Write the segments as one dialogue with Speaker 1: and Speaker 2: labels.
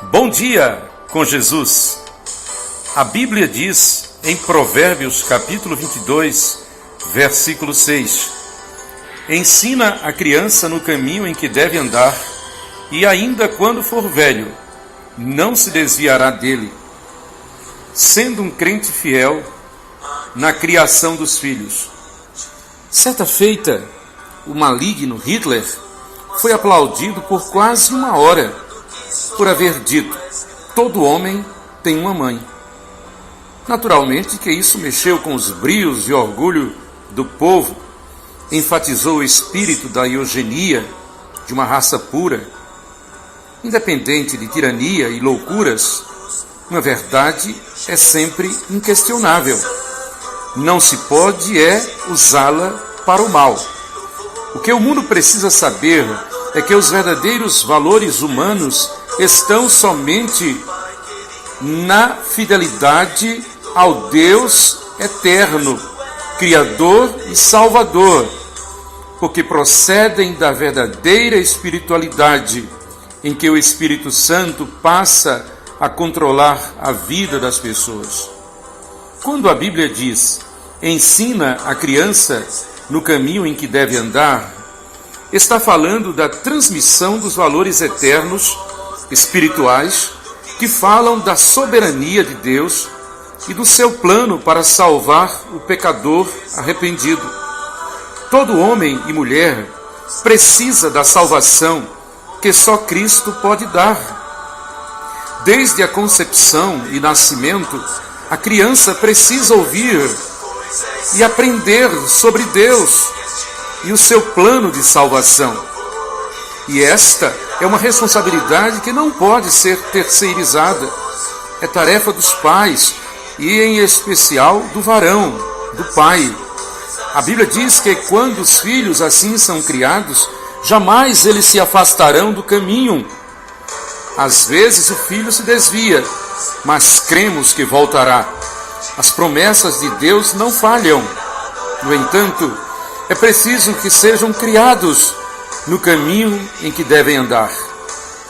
Speaker 1: Bom dia com Jesus. A Bíblia diz em Provérbios capítulo 22, versículo 6: Ensina a criança no caminho em que deve andar, e ainda quando for velho, não se desviará dele. Sendo um crente fiel na criação dos filhos. Certa feita, o maligno Hitler foi aplaudido por quase uma hora por haver dito: todo homem tem uma mãe. Naturalmente que isso mexeu com os brios e orgulho do povo, enfatizou o espírito da eugenia de uma raça pura, independente de tirania e loucuras. Uma verdade é sempre inquestionável. Não se pode usá-la para o mal. O que o mundo precisa saber é que os verdadeiros valores humanos estão somente na fidelidade ao Deus eterno, Criador e Salvador, porque procedem da verdadeira espiritualidade em que o Espírito Santo passa a controlar a vida das pessoas. Quando a Bíblia diz: ensina a criança no caminho em que deve andar, está falando da transmissão dos valores eternos, espirituais, que falam da soberania de Deus e do seu plano para salvar o pecador arrependido. Todo homem e mulher precisa da salvação que só Cristo pode dar. Desde a concepção e nascimento, a criança precisa ouvir e aprender sobre Deus e o seu plano de salvação. E esta é uma responsabilidade que não pode ser terceirizada. É tarefa dos pais e, em especial, do varão, do pai. A Bíblia diz que quando os filhos assim são criados, jamais eles se afastarão do caminho. Às vezes o filho se desvia, mas cremos que voltará. As promessas de Deus não falham. No entanto, é preciso que sejam criados no caminho em que devem andar.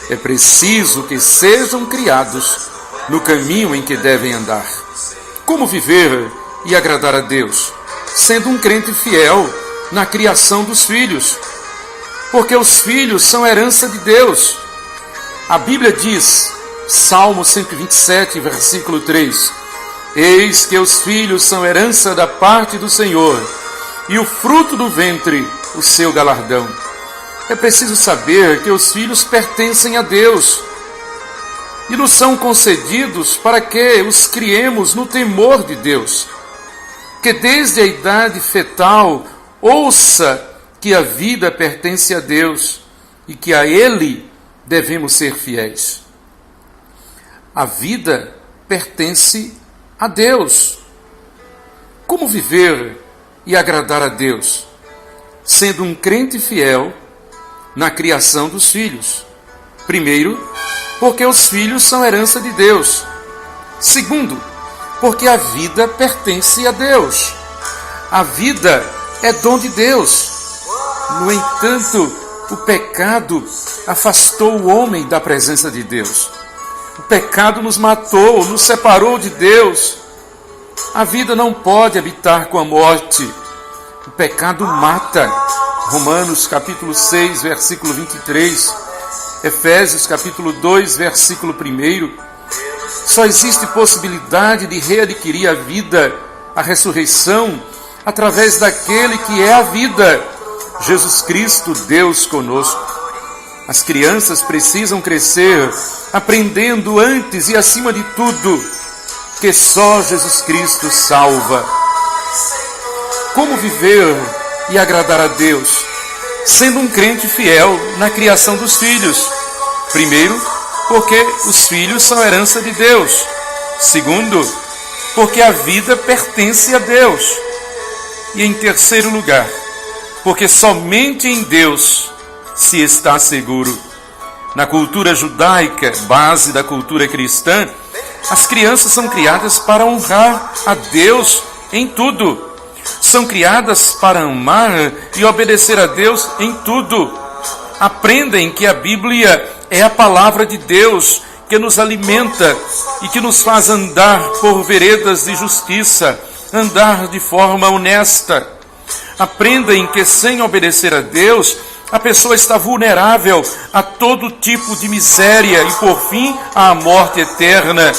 Speaker 1: É preciso que sejam criados no caminho em que devem andar. Como viver e agradar a Deus? Sendo um crente fiel na criação dos filhos. Porque os filhos são herança de Deus. A Bíblia diz, Salmo 127, versículo 3, eis que os filhos são herança da parte do Senhor, e o fruto do ventre, o seu galardão. É preciso saber que os filhos pertencem a Deus, e nos são concedidos para que os criemos no temor de Deus. Que desde a idade fetal ouça que a vida pertence a Deus, e que a Ele devemos ser fiéis. A vida pertence a Deus. Como viver e agradar a Deus? Sendo um crente fiel na criação dos filhos. Primeiro, porque os filhos são herança de Deus. Segundo, porque a vida pertence a Deus. A vida é dom de Deus. No entanto, o pecado afastou o homem da presença de Deus. O pecado nos matou, nos separou de Deus. A vida não pode habitar com a morte. O pecado mata. Romanos capítulo 6, versículo 23. Efésios capítulo 2, versículo 1. Só existe possibilidade de readquirir a vida, a ressurreição, através daquele que é a vida, Jesus Cristo, Deus conosco. As crianças precisam crescer aprendendo antes e acima de tudo que só Jesus Cristo salva. Como viver e agradar a Deus? Sendo um crente fiel na criação dos filhos. Primeiro, porque os filhos são herança de Deus. Segundo, porque a vida pertence a Deus. E em terceiro lugar, porque somente em Deus se está seguro. Na cultura judaica, base da cultura cristã, as crianças são criadas para honrar a Deus em tudo. São criadas para amar e obedecer a Deus em tudo. Aprendem que a Bíblia é a palavra de Deus que nos alimenta e que nos faz andar por veredas de justiça, andar de forma honesta. Aprendem que sem obedecer a Deus, a pessoa está vulnerável a todo tipo de miséria e, por fim, à morte eterna,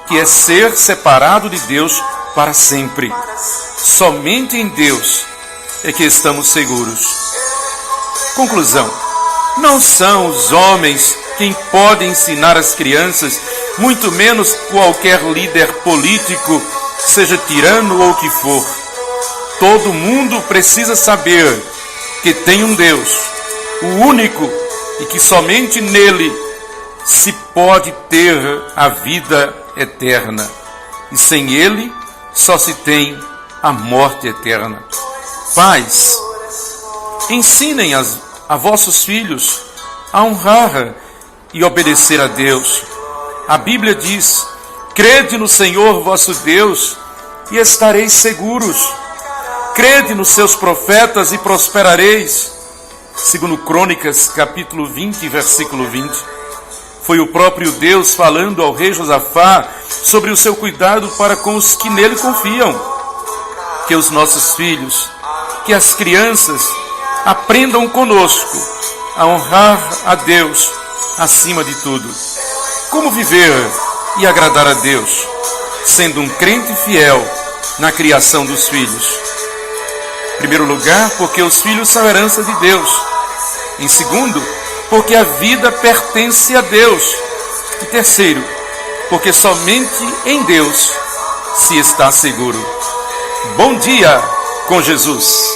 Speaker 1: que é ser separado de Deus para sempre. Somente em Deus é que estamos seguros. Conclusão: não são os homens quem pode ensinar as crianças, muito menos qualquer líder político, seja tirano ou o que for. Todo mundo precisa saber que tem um Deus, o único, e que somente nele se pode ter a vida eterna. E sem ele só se tem a morte eterna. Pais, ensinem a vossos filhos a honrar e obedecer a Deus. A Bíblia diz: crede no Senhor vosso Deus e estareis seguros. Crede nos seus profetas e prosperareis. Segundo Crônicas, capítulo 20, versículo 20. Foi o próprio Deus falando ao rei Josafá sobre o seu cuidado para com os que nele confiam. Que os nossos filhos, que as crianças aprendam conosco a honrar a Deus acima de tudo. Como viver e agradar a Deus, sendo um crente fiel na criação dos filhos? Em primeiro lugar, porque os filhos são herança de Deus. Em segundo, porque a vida pertence a Deus. E terceiro, porque somente em Deus se está seguro. Bom dia com Jesus.